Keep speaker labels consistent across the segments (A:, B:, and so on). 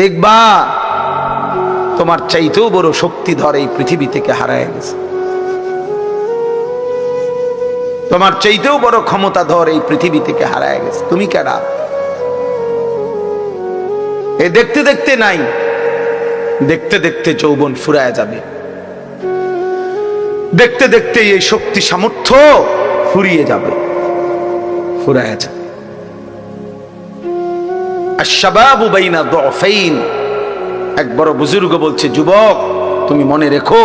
A: দেখবা তোমার চাইতেও বড় শক্তিধর এই পৃথিবী থেকে হারায় গেছে। তোমার চাইতেও বড় ক্ষমতাধর এই পৃথিবী থেকে হারায় গেছে। তুমি কেডা? এ দেখতে দেখতে নাই, দেখতে দেখতে যৌবন ফুরায় যাবে, দেখতে দেখতে এই শক্তি সামর্থ্য ফুরিয়ে যাবে, ফুরায় যাবে। আশ-শাবাবু বাইনা দু'ফাইন, এক বড় বুজুর্গ বলছে, যুবক তুমি মনে রেখো,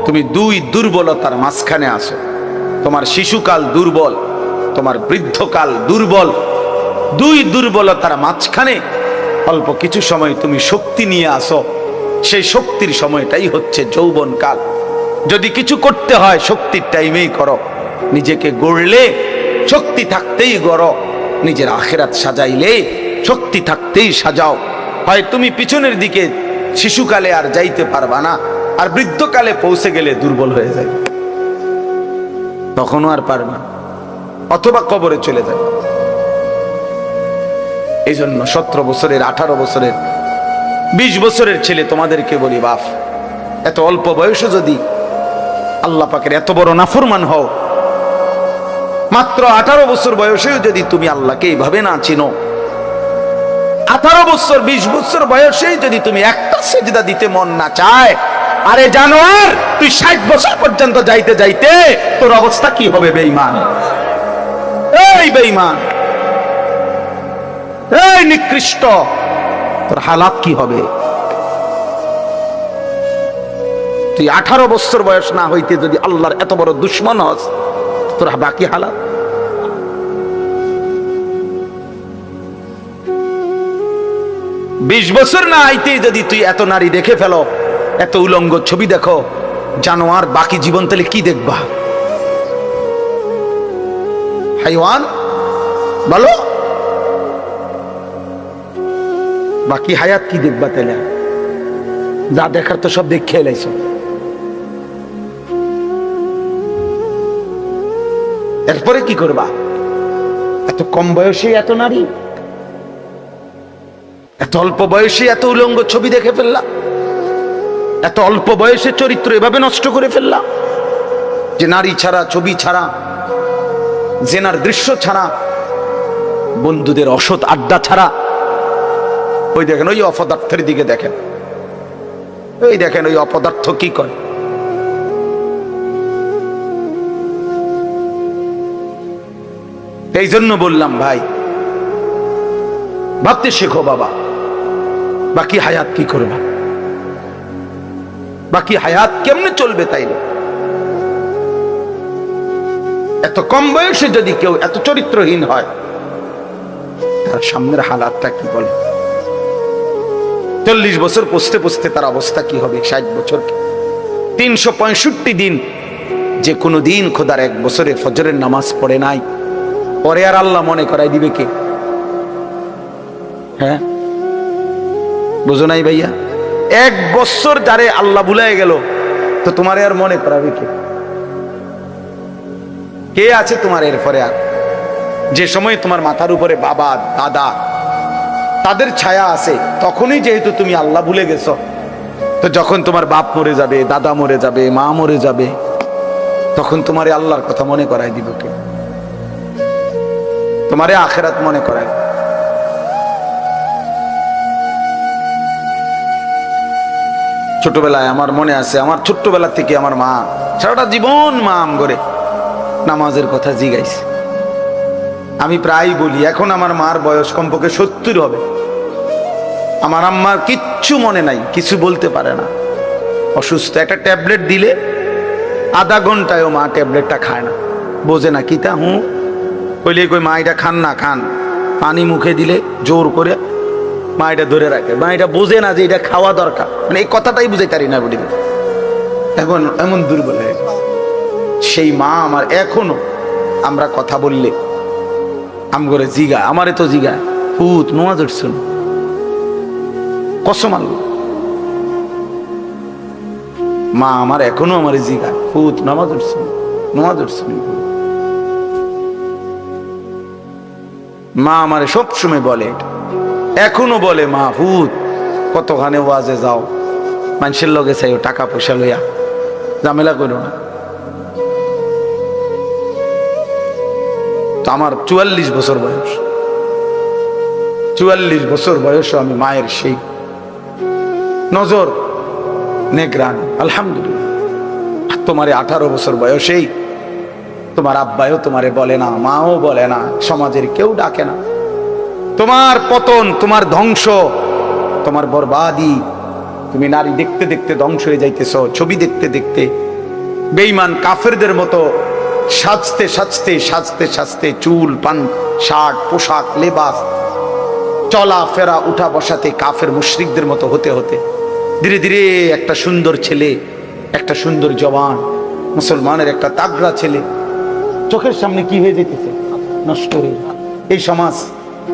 A: তুমি দুই দুর্বলতার মাঝখানে আছো। তোমার শিশুকাল দুর্বল, তোমার বৃদ্ধকাল দুর্বল। দুই দুর্বলতার মাঝখানে অল্প কিছু সময় তুমি শক্তি নিয়ে আসো। সেই শক্তির সময়টাই হচ্ছে যৌবনকাল। যদি কিছু করতে হয় শক্তির টাইমেই করো। নিজেকে গড়লে শক্তি থাকতেই গড়ো, নিজের আখিরাত সাজাইলে শক্তি থাকতেই সাজাও। হয় তুমি পিছনের দিকে শিশুকালে আর যাইতে পারবা না, আর বৃদ্ধকালে পৌঁছে গেলে দুর্বল হয়ে যাবে, তখনও আর পারবা না, অথবা কবরে চলে যাবে। এই জন্য 17 বছরের, 18 বছরের, 20 বছরের ছেলে তোমাদেরকে বলি, বাপ এত অল্প বয়সে যদি আল্লাহ পাকের এত বড় নাফরমান হও, মাত্র 18 বছর বয়সেও যদি তুমি আল্লাহকে এইভাবে না চিনো, 18 বছর 20 বছর বয়সেই যদি তুমি একটা সেজদা দিতে মন না চায়, আরে জানোয়ার তুই 60 বছর পর্যন্ত যাইতে যাইতে তোর অবস্থা কি হবে? বেঈমান, এই বেঈমান, এই নিকৃষ্ট, তোর হালাত কি হবে? তুই 18 বছর বয়স না হইতে যদি আল্লাহর এত বড় দুশ্মন হস, তোর বাকি হালাত। বিশ বছর না আইতে যদি তুই এত নারী দেখে ফেলো, এত উলঙ্গ ছবি দেখো, জানোয়ার, বাকি জীবন তাহলে কি দেখবা? হাইওয়ান বলো, বাকি হায়াত কি দেখবা? তাহলে যা দেখার তো সব দেখে এলাইছো। এরপরে কি করবা? এত কম বয়সে এত নারী, এত অল্প বয়সে এত উলঙ্গ ছবি দেখে ফেললা, এত অল্প বয়সে চরিত্র এভাবে নষ্ট করে ফেললা যে নারী ছাড়া, ছবি ছাড়া, জেনার দৃশ্য ছাড়া, বন্ধুদের অসৎ আড্ডা ছাড়া। ওই দেখেন ওই অপদার্থের দিকে দেখেন, ওই দেখেন ওই অপদার্থ কি করে। এই জন্য বললাম ভাই, ভাবতে শেখো বাবা, বাকি হায়াত কি করবা? বাকি হায়াত কেমনে চলবে? তাইলে এত কম বয়সে যদি কেউ এত চরিত্রহীন হয়, তার সামনের হালাতটা কি বলে? 40 বছর পৌঁছতে পৌঁছতে তার অবস্থা কি হবে? 60 বছর, 365 দিন, যে কোনো দিন খোদার 1 বছরে ফজরের নামাজ পড়ে নাই, পরে আর আল্লাহ মনে করাই দিবে কে? হ্যাঁ, বুঝো নাই ভাইয়া? 1 বছর যারে আল্লাহ ভুলাই গেল, তো তোমারে আর মনে করাবে কে? কে আছে তোমার এরপরে? আর যে সময় তোমার মাথার উপরে বাবা, দাদা, তাদের ছায়া আছে, তখনই যেহেতু তুমি আল্লাহ ভুলে গেছো, তো যখন তোমার বাপ মরে যাবে, দাদা মরে যাবে, মা মরে যাবে, তখন তোমারে আল্লাহর কথা মনে করাই দিব কে? তোমারে আখিরাত মনে করায়। ছোটবেলায় আমার মনে আছে, আমার ছোট্টবেলা থেকে আমার মা সারাটা জীবন মা আম করে নামাজের কথা জিগাইছে। আমি প্রায় বলি, এখন আমার মার বয়স কমপক্ষে 70 হবে, আমার আম্মার কিচ্ছু মনে নাই, কিছু বলতে পারে না, অসুস্থ। একটা ট্যাবলেট দিলে আধা ঘন্টায়ও মা ট্যাবলেটটা খায় না, বোঝে না কিতা। কইলে কই মা এটা খান না, খান। পানি মুখে দিলে জোর করে মা এটা ধরে রাখে, মা এটা বোঝে না যে এটা খাওয়া দরকার, মানে এই কথাটাই বুঝাই পারি না বুঝি। এখন এমন দুর্বল হয়ে গেছে সেই মা আমার। এখনো আমরা কথা বললে আমগরে জিগা, আমারে তো জিগা, পুত নোয়াজ উঠছুন, কসম আল্লাহ, মা আমার এখনো আমারে জিগা, পুত নামাজ উঠছুন, নামাজ উঠছুন। মা আমারে সবসময় বলে, এখনো বলে, মা ভূত কতখানে ওয়াজে যাও, মানুষের লগে চাইও টাকা পয়সা লইয়া, ঝামেলা করো না। তো আমার 44 বছর বয়স, 44 বছর বয়সে আমি মায়ের সেই নজর নেগরান, আলহামদুলিল্লাহ। তোমার 18 বছর বয়সেই তোমার আব্বাও তোমারে বলে না, মাও বলে না, সমাজের কেউ ডাকে না। তোমার পতন, তোমার ধ্বংস, তোমার বরবাদি, তুমি নারী দেখতে দেখতে ধ্বংস হয়ে যাইতেছ, ছবি দেখতে দেখতে বেঈমান কাফেরদের মতো সাজতে সাজতে সাজতে সাজতে, চুল পান, শার্ট পোশাক লেবাস, চলা ফেরা উঠা বসাতে কাফের মুশরিকদের মতো হতে হতে ধীরে ধীরে একটা সুন্দর ছেলে, একটা সুন্দর জওয়ান মুসলমানের একটা তাগড়া ছেলে চোখের সামনে কি হয়ে যেতেছে, নষ্ট হয়ে। এই সমাজ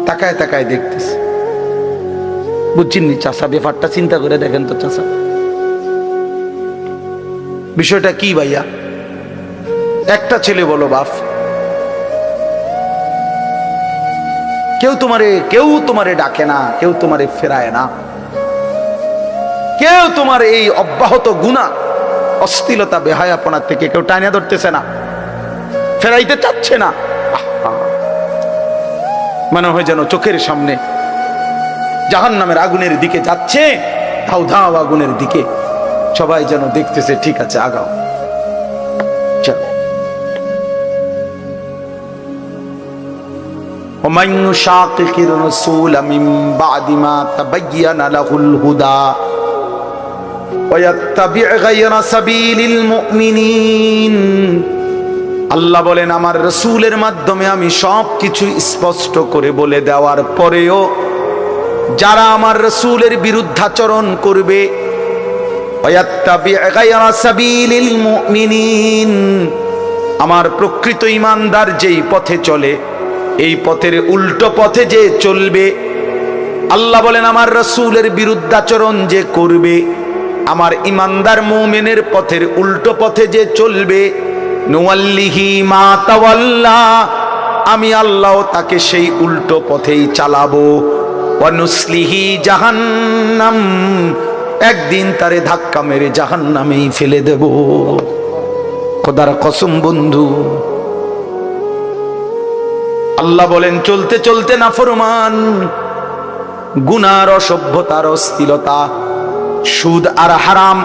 A: তাকায় তাকায় দেখতেছে। বুঝছেন নি চাচা? ব্যাপারটা চিন্তা করে দেখেন তো চাচা, বিষয়টা কি ভাইয়া? একটা ছেলে বলো বাপ, কেউ তোমারে ডাকে না, কেউ তোমারে ফেরায় না, কেউ তোমার এই অব্যাহত গুনাহ, অশ্লীলতা, বেহায়াপনা থেকে কেউ টাইনা ধরতেছে না, ফেরাইতে চাচ্ছে না। মনে হয় যেন চোখের সামনে জাহান্নামের আগুনের দিকে যাচ্ছে, ধাও ধাও আগুনের দিকে, সবাই যেন দেখতেছে ঠিক আছে আগাও, চলো। ومن يشاقق الرسول من بعد ما تبين له الهدى ويتبع غير سبيل المؤمنين, আল্লাহ বলেন আমার রাসূলের মাধ্যমে আমি সব কিছু স্পষ্ট করে বলে দেওয়ার পরেও যারা আমার রাসূলের বিরুদ্ধাচরণ করবে, ওয়াত্তাবি' গায়রা সাবিলিল মুমিনিন, আমার প্রকৃত ঈমানদার যেই পথে চলে এই পথের উল্টো পথে যে চলবে, আল্লাহ বলেন আমার রাসূলের বিরুদ্ধাচরণ যে করবে, আমার ঈমানদার মুমিনের পথের উল্টো পথে যে চলবে, নুওয়াল্লিহি মা তাওয়াল্লা, আমি আল্লাহ তাকে সেই উল্টো পথেই চালাবো, ওয়া নুসলিহি জাহান্নাম, একদিন তারে ধাক্কা মেরে জাহান্নামেই ফেলে দেব। খোদার কসম বন্ধু, আল্লাহ বলেন চলতে চলতে নাফরমান, গুনার, অসভ্যতার, অশ্লীলতা, সুদ আর হারাম,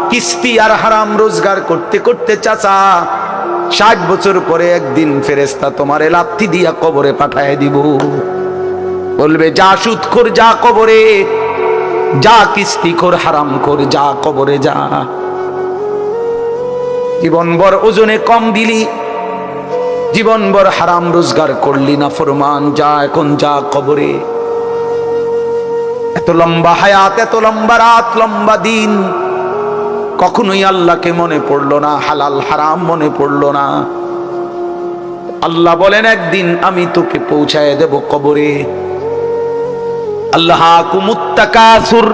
A: কিস্তি আর হারাম রোজগার করতে করতে চাচা 60 বছর পরে একদিন ফেরেশতা তোমারে লাথি দিয়া কবরে পাঠায় দিব। বলবে যা সুদখোর যা কবরে, যা কিস্তিখোর হারামখোর যা কবরে যা। জীবনভর ওজনে কম দিলি, জীবনভর হারাম রোজগার করলি, না ফরমান, যা এখন যা কবরে। এত লম্বা হায়াত, এত লম্বা রাত, লম্বা দিন, কখনোই আল্লাহকে মনে পড়লো না, হালাল হারাম মনে পড়লো না। আল্লাহ বলেন একদিন আমি তোকে পৌঁছায় দেব কবরে। আল্লাহাকুমুত তাকাসুর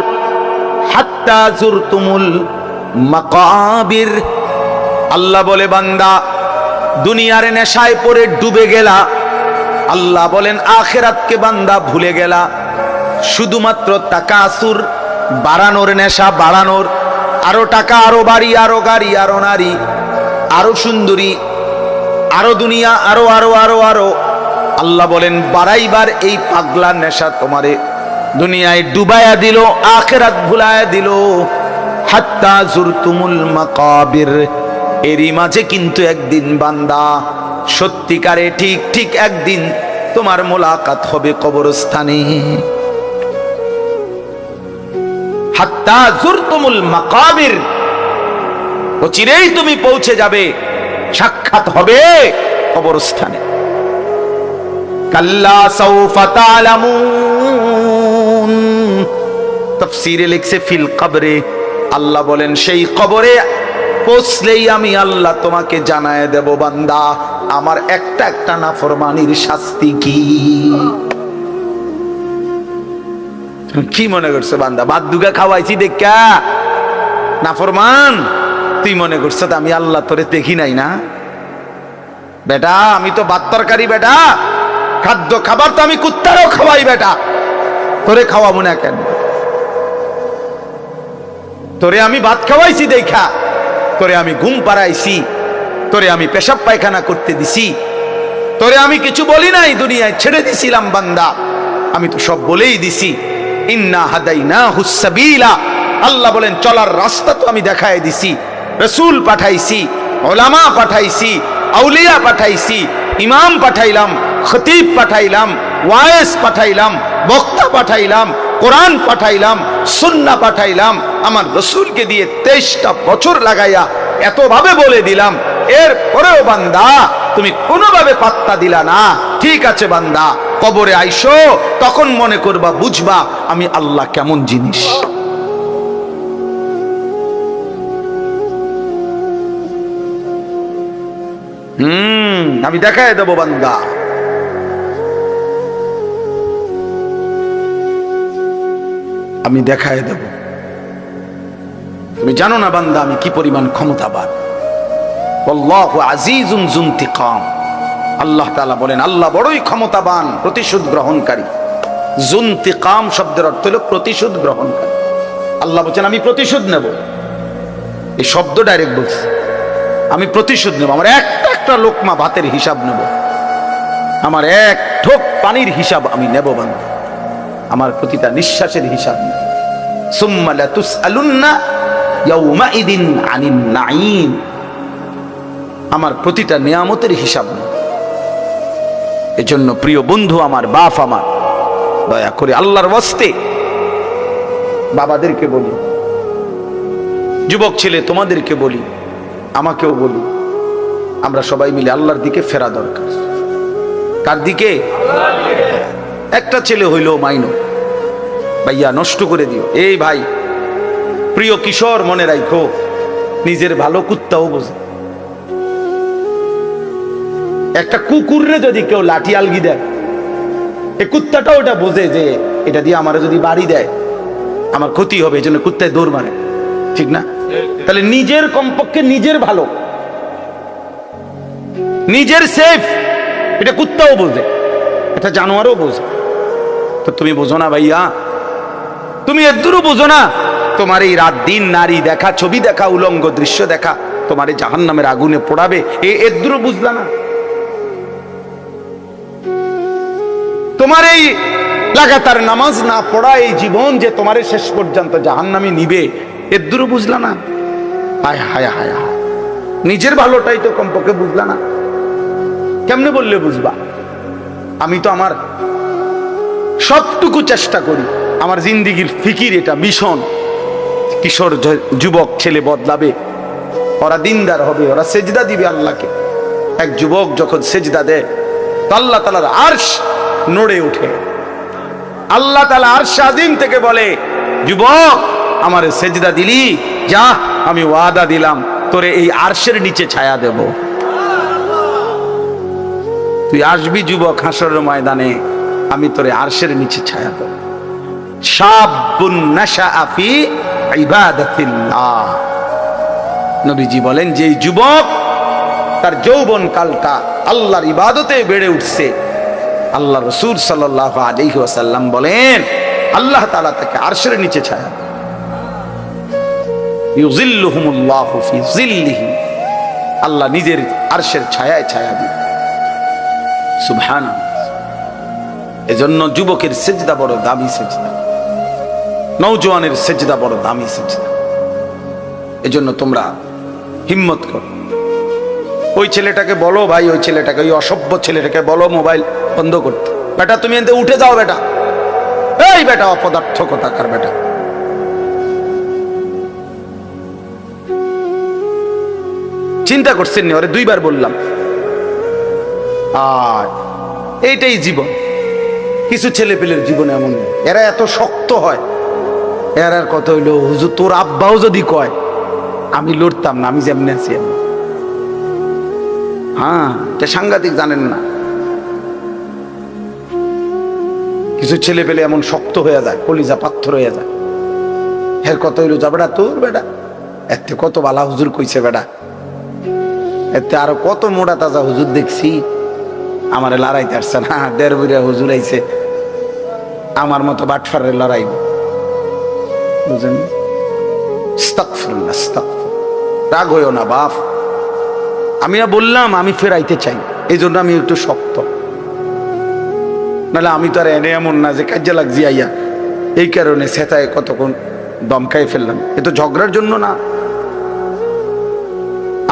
A: হাত্তা যুরতুমুল মাকাবির, আল্লাহ বলে বান্দা দুনিয়ার নেশায় পড়ে ডুবে গেলা, আল্লাহ বলেন আখিরাতকে বান্দা ভুলে গেলা। শুধুমাত্র তাকাসুর, বাড়ানোর নেশা, বাড়ানোর, আরো টাকা, আরো বাড়ি, আরো গাড়ি, আরো নারী, আরো সুন্দরী, আরো দুনিয়া, আরো আরো আরো আরো। আল্লাহ বলেন বাড়াইবার এই পাগলা নেশা তোমারে দুনিয়ায় ডুবায়া দিল, আখিরাত ভুলায়া দিল। হাত্তা যুরতুমুল মাকাবির, এরই মাঝে কিন্তু একদিন বান্দা সত্যিকারে ঠিক ঠিক একদিন তোমার মোলাকাত হবে কবরস্থানে। হাত্তা যুরতুমুল মাকাবির, চিরেই তুমি পৌঁছে যাবে, সাক্ষাৎ হবে কবরস্থানে। কাল্লা সাউফা তা'লামুন, তাফসীরে লিখছে ফিল কবরে, আল্লাহ বলেন সেই কবরে পৌঁছলেই আমি আল্লাহ তোমাকে জানায় দেব বান্দা আমার একটা একটা নাফরমানির শাস্তি কি। কি মনে করছো বান্দা, ভাত দুগা খাওয়াইছি দেখা নাফরমান, তুই মনে করছো আমি আল্লাহ তোরে দেখি নাই না? বেটা আমি তো ভাত তরকারি, বেটা খাদ্য খাবার তো আমি কুত্তারও খাওয়াই, বেটা তোরে খাওয়াবো না কেন? তোরে আমি ভাত খাওয়াইছি দেখা, তোরে আমি ঘুম পাড়াইছি, তোরে আমি পেশাব পায়খানা করতে দিছি, তোরে আমি কিছু বলি নাই, দুনিয়ায় ছেড়ে দিছিলাম বান্দা, আমি তো সব বলেই দিছি। ইন্না হাদাইনাহুস সাবিলা, আল্লাহ বলেন চলার রাস্তা তো আমি দেখায় দিছি। রাসূল পাঠাইছি, উলামা পাঠাইছি, আউলিয়া পাঠাইছি, ইমাম পাঠাইলাম, খতিব পাঠাইলাম, ওয়াইজ পাঠাইলাম, বক্তা পাঠাইলাম, কোরআন পাঠাইলাম, সুন্নাহ পাঠাইলাম। আমার রাসূলকে দিয়ে 23টা বছর লাগাইয়া এতভাবে বলে দিলাম, এর পরেও বান্দা তুমি কোনোভাবে পাত্তা দিলা না। ঠিক আছে বান্দা, কবরে আইসো, তখন মনে করবা, বুঝবা আমি আল্লাহ কেমন জিনিস। আমি দেখায় দেব বান্দা। আমি দেখায় দেব। তুমি জানো না বান্দা আমি কি পরিমাণ ক্ষমতাবান। আল্লাহু আজিজুন যুনতিকাম, আল্লাহ তাআলা বলেন আল্লাহ বড়ই ক্ষমতাবান, প্রতিশোধ গ্রহণকারী। যুনতিকাম শব্দের অর্থ হলো প্রতিশোধ গ্রহণকারী। আল্লাহ বলেন আমি প্রতিশোধ নেব। এই শব্দ ডাইরেক্ট বলছে, আমি প্রতিশোধ নেব। আমার একটা লোকমা ভাতের হিসাব নেব, আমার এক ঢোক পানির হিসাব আমি নেব বান্দা, আমার প্রতিটা নিঃশ্বাসের হিসাব নেব। সুম্মা লাতুসআলুন্না ইয়াউমাইদিন আনিন নাঈম, আমার প্রতিটা নিয়ামতের হিসাব নেব। এজন্য প্রিয় বন্ধু আমার, বাপ আমার, দয়া করে আল্লাহর ওয়াস্তে বাবাদেরকে বলি, যুবক ছেলে তোমাদেরকে বলি, আমাকেও বলি, আমরা সবাই মিলে আল্লাহর দিকে ফেরা দরকার। কার দিকে? একটা ছেলে হইলো মাইনো, ভাইয়া নষ্ট করে দিও। এই ভাই, প্রিয় কিশোর মনে রাখো, নিজের ভালো কুত্তাও বোঝে। একটা কুকুররে যদি কেউ লাঠি আলগি দেয়, এই কুত্তাটাও ওটা বোঝে যে এটা দিয়ে আমার যদি বাড়ি দেয় আমার ক্ষতি হবে, এই জন্য কুত্তায় দৌড় মারে, ঠিক না? তাহলে নিজের কমপক্ষে নিজের ভালো, নিজের সেফ, এটা কুত্তাও বোঝে, এটা জানোয়ারও বোঝে। তো তুমি বোঝো না ভাইয়া, তুমি এদুরও বোঝো না? তোমার এই রাত দিন নারী দেখা, ছবি দেখা, উলঙ্গ দৃশ্য দেখা তোমার এই জাহান্নামের আগুনে পোড়াবে, এদুরও বুঝলা না? তোমার এই লাগাতার নামাজ না পড়া এই জীবন যে তোমার শেষ পর্যন্ত জাহান্নামে নিবে, এদুরও বুঝলা না? হায় হায় হায় হায়, নিজের ভালোটাই তো কমপক্ষে বুঝলা না। কেমনে বললে বুঝবা? আমি তো আমার সবটুকু চেষ্টা করি, আমার জিন্দিগির ফিকির এটা মিশন। কিশোর যুবক ছেলে বদলাবে, ওরা দিনদার হবে, ওরা সেজদা দিবে আল্লাহকে। এক যুবক যখন সেজদা দেয় তো আল্লাহ তাআলার আরশ নড়ে ওঠে। আল্লাহ তাআলা আরশ আযীম থেকে বলে, যুবক আমার সেজদা দিলি, যা আমি ওয়াদা দিলাম তোরে এই আরশের নিচে ছায়া দেব। তুই আসবি যুবক হাসরের ময়দানে, আমি তোরে আরশের নিচে ছায়া দেব। শাবুন নাশাআ ফি ইবাদাতিল্লাহ, নবীজি বলেন যে যুবক তার যৌবন কালটা আল্লাহর ইবাদতে বেড়ে উঠছে, আল্লাহ রাসূল সাল্লাল্লাহু আলাইহি ওয়াসাল্লাম বলেন আল্লাহ তাআলা তাকে আরশের নিচে ছায়া দেন। ইউযিল্লুহুমুল্লাহু ফি যিল্লিহি, আল্লাহ নিজের আরশের ছায়ায় ছায়া দেন। সুবহানাল্লাহ। এজন্য যুবকের সেজদা বড় দামি সেজদা, নওজোয়ানের সেজদা বড় দামি সেজদা। এজন্য তোমরা হিম্মত করো। ওই ছেলেটাকে বলো ভাই, ওই ছেলেটাকে, ওই অসভ্য ছেলেটাকে বলো মোবাইল বন্ধ করতে। বেটা তুমি এতে উঠে যাও বেটা, এই বেটা অপদার্থ কথাকার বেটা। চিন্তা করছেন নি? ওরে দুইবার বললাম। আর এইটাই জীবন। কিছু ছেলে পেলের জীবন এমন, এরা এত শক্ত হয়। এরার কথা হইলো, হুজুর তোর আব্বাও যদি কয় আমি লড়তাম না, আমি যেমনি আছি। হ্যাঁ, এটা সাংঘাতিক, জানেন না? কিছু ছেলে পেলে এমন শক্ত হয়ে যায়, কলিজা পাথর হয়ে যায়। এর কথা হইলো, যা বেটা তোর বেটা এতে কত বালা হুজুর কইছে বেটা, এতে আরো কত মোটা তাজা হুজুর দেখছি, আমার লড়াইতে আসছে না। 1.5 বিঘা হুজুর আইছে, আমার মতো বাটফারের লড়াই, বুঝেন? আস্তাগফিরুল্লাহ, আস্তাগফিরুল্লাহ। রাগ হইও না বাপ, আমি না বললাম আমি ফেরাইতে চাই, এই জন্য আমি একটু শক্ত, নাহলে আমি তো আর এনে এমন না যে কাজে লাগছি আইয়া এই কারণে সেতায় কতক্ষণ দমকাই ফেললাম। এ তো ঝগড়ার জন্য না,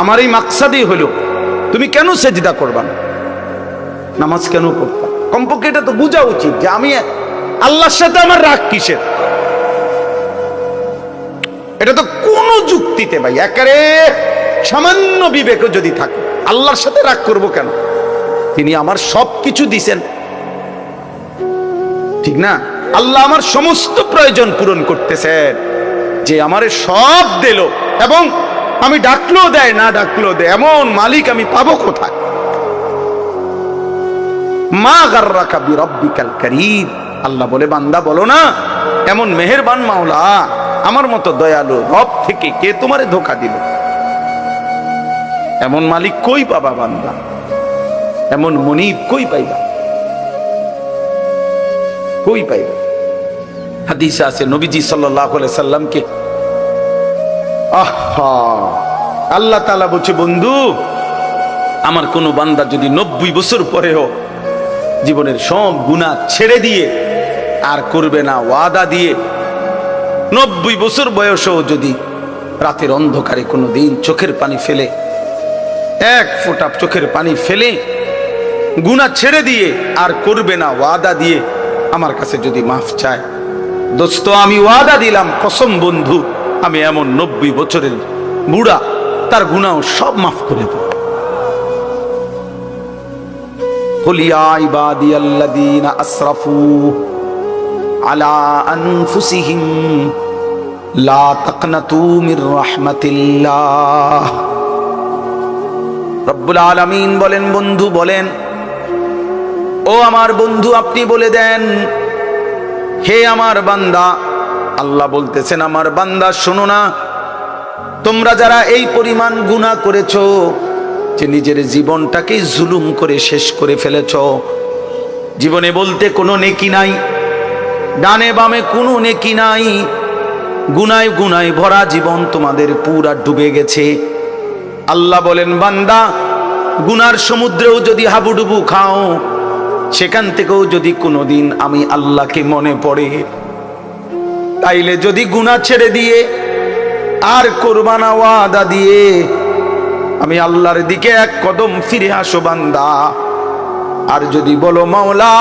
A: আমার এই মাকসাদই হলো তুমি কেন সেজদা করবা না, নামাজ কেন করবা? কমপক্ষে এটা তো বোঝা উচিত যে আমি আল্লাহর সাথে আমার রাগ কিসের। এটা তো কোন যুক্তিতে ভাই একেবারে সামান্য বিবেকও যদি থাকে, আল্লাহর সাথে রাগ করব কেন? তিনি আমার সব কিছু দিছেন, ঠিক না? আল্লাহ আমার সমস্ত প্রয়োজন পূরণ করতেছেন, যে আমারে সব দিল এবং আমি ডাকলেও দেয় না ডাকলেও দেয়, এমন মালিক আমি পাবো কোথায়? মা গাররাকা বিরাব্বিকাল কারীম, আল্লাহ বলে বান্দা বলো না এমন মেহেরবান মাওলা আমার মতো দয়ালু রব থেকে কে তোমারে ধোঁকা দিল? এমন মালিক কই পাবা বান্দা, এমন মুনিব কই পাইবা, কই পাইবা? হাদিসে আছে নবীজি সাল্লাল্লাহু আলাইহি সাল্লামকে আল্লাহ তাআলা বলছে, বন্ধু আমার কোন বান্দা যদি 90 বছর পরেও জীবনের সব গুনাহ ছেড়ে দিয়ে আর করবে না ওয়াদা দিয়ে, 90 বছর বয়সেও যদি রাতের অন্ধকারে কোনো দিন চোখের পানি ফেলে, এক ফোঁটা চোখের পানি ফেলে গুনাহ ছেড়ে দিয়ে আর করবে না ওয়াদা দিয়ে আমার কাছে যদি মাফ চায়, দোস্ত আমি ওয়াদা দিলাম কসম বন্ধু, আমি এমন 90 বছরের বুড়া তার গুনাহ সব মাফ করে দেব। কুল ইয়া ইবাদিয়াল্লাযীনা আসরাফু আলা আনফুসিহিম লা তাকনাতু মির রাহমাতিল্লাহ। রব্বুল আলামিন বলেন, বন্ধু বলেন, ও আমার বন্ধু আপনি বলে দেন, হে আমার বান্দা, আল্লাহ বলতেছেন আমার বান্দা শোনো না, তোমরা যারা এই পরিমাণ গুনাহ করেছো যে নিজের জীবনটাকে জুলুম করে শেষ করে ফেলেছো, জীবনে বলতে কোনো নেকি নাই, ডানে বামে কোনো নেকি নাই, গুনায় গুনায় ভরা জীবন তোমাদের পুরা ডুবে গেছে। আল্লাহ বলেন বান্দা গুনার সমুদ্রেও যদি হাবুডুবু খাও, সেখান থেকেও যদি কোনোদিন আমি আল্লাহকে মনে পড়ে, তাইলে যদি গুনাহ ছেড়ে দিয়ে আর করবা না ওয়াদা দিয়ে আমি আল্লাহর দিকে এক কদম ফিরে আসো বান্দা। আর যদি বলো মাওলা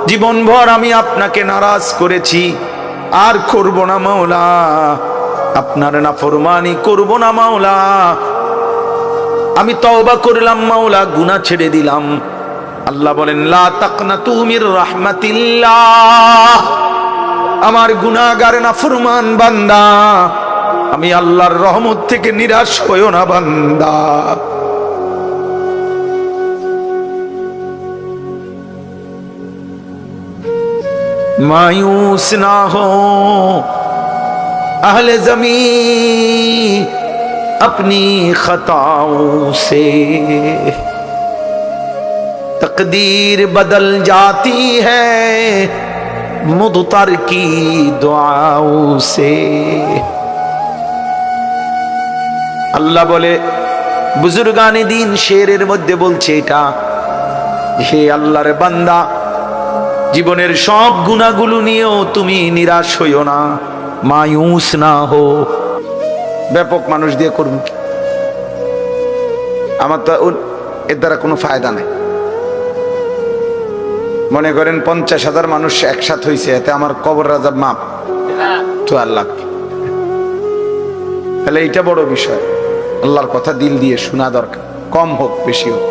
A: জীবনভর আমি আপনাকে নারাজ করেছি, আর করব না মাওলা, আপনার নাফরমানি করব না মাওলা, আমি তওবা করলাম মাওলা, গুনাহ ছেড়ে দিলাম, আল্লাহ বলেন লা তাকনাতু মির রাহমাতিল্লাহ, আমার গুনাহগার নাফরমান বান্দা আমি আল্লাহর রহমত থেকে নিরাশ হইও না বান্দা। मायूस ना हो अहले ज़मीं अपनी खताओं से, तकदीर बदल जाती है मुदतर की दुआओं से। আল্লাহ বলে বুজুর্গানে দিন শেরের মধ্যে বলছে এটা, হে আল্লাহর বান্দা জীবনের সব গুনাহগুলো নিয়েও তুমি নিরাশ হইও না, মায়ুস না হো। ব্যাপক মানুষ দিয়ে করব, আমার তো এর দ্বারা কোনো ফায়দা নাই। মনে করেন 50,000 মানুষ একসাথে হয়েছে, এতে আমার কবর রাজাব মাপ তো আল্লাহ, তাহলে এইটা বড় বিষয়। আল্লাহর কথা দিল দিয়ে শোনা দরকার, কম হোক বেশি হোক।